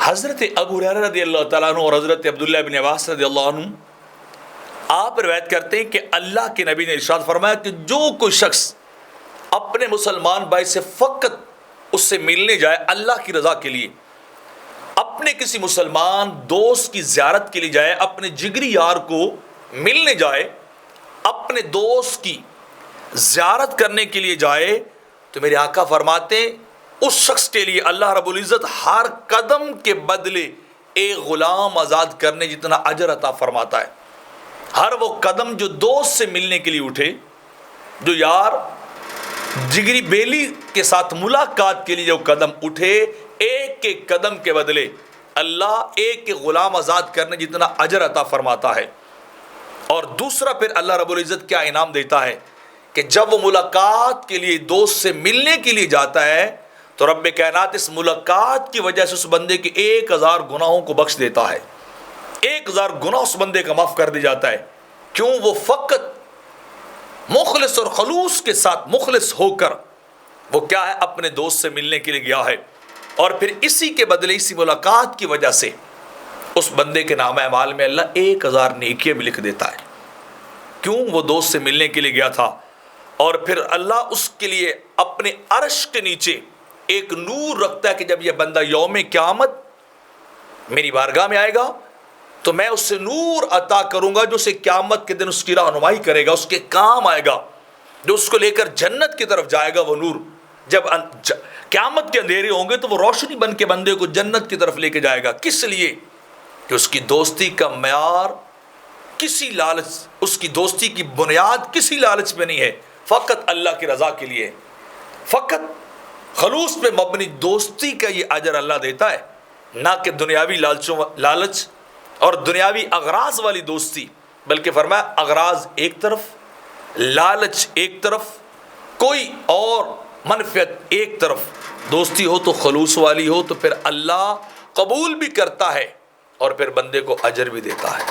حضرت ابو ہریرہ رضی اللہ تعالیٰ عنہ اور حضرت عبداللہ بن عباس رضی اللہ عنہ آپ روایت کرتے ہیں کہ اللہ کے نبی نے ارشاد فرمایا کہ جو کوئی شخص اپنے مسلمان بھائی سے فقط اس سے ملنے جائے اللہ کی رضا کے لیے، اپنے کسی مسلمان دوست کی زیارت کے لیے جائے، اپنے جگری یار کو ملنے جائے، اپنے دوست کی زیارت کرنے کے لیے جائے، تو میرے آقا فرماتے ہیں اس شخص کے لیے اللہ رب العزت ہر قدم کے بدلے ایک غلام آزاد کرنے جتنا اجر عطا فرماتا ہے۔ ہر وہ قدم جو دوست سے ملنے کے لیے اٹھے، جو یار جگری بیلی کے ساتھ ملاقات کے لیے جو قدم اٹھے، ایک ایک قدم کے بدلے اللہ ایک غلام آزاد کرنے جتنا اجر عطا فرماتا ہے۔ اور دوسرا پھر اللہ رب العزت کیا انعام دیتا ہے کہ جب وہ ملاقات کے لیے دوست سے ملنے کے لیے جاتا ہے تو رب کائنات اس ملاقات کی وجہ سے اس بندے کے 1000 گناہوں کو بخش دیتا ہے۔ 1000 گناہ اس بندے کا معاف کر دیا جاتا ہے، کیوں؟ وہ فقط مخلص اور خلوص کے ساتھ مخلص ہو کر وہ کیا ہے اپنے دوست سے ملنے کے لیے گیا ہے، اور پھر اسی کے بدلے اسی ملاقات کی وجہ سے اس بندے کے نامہ اعمال میں اللہ 1000 نیکیاں بھی لکھ دیتا ہے، کیوں؟ وہ دوست سے ملنے کے لیے گیا تھا۔ اور پھر اللہ اس کے لیے اپنے عرش کے نیچے ایک نور رکھتا ہے کہ جب یہ بندہ یوم قیامت میری بارگاہ میں آئے گا تو میں اس سے نور عطا کروں گا جو اسے قیامت کے دن اس کی رہنمائی کرے گا، اس کے کام آئے گا، جو اس کو لے کر جنت کی طرف جائے گا۔ وہ نور جب قیامت کے اندھیرے ہوں گے تو وہ روشنی بن کے بندے کو جنت کی طرف لے کے جائے گا۔ کس لیے؟ کہ اس کی دوستی کا معیار کسی لالچ، اس کی دوستی کی بنیاد کسی لالچ پہ نہیں ہے، فقط اللہ کی رضا کے لیے، فقط خلوص پہ مبنی دوستی کا یہ اجر اللہ دیتا ہے، نہ کہ دنیاوی لالچ اور دنیاوی اغراض والی دوستی، بلکہ فرمایا اغراض ایک طرف، لالچ ایک طرف، کوئی اور منفعت ایک طرف۔ دوستی ہو تو خلوص والی ہو تو پھر اللہ قبول بھی کرتا ہے اور پھر بندے کو اجر بھی دیتا ہے۔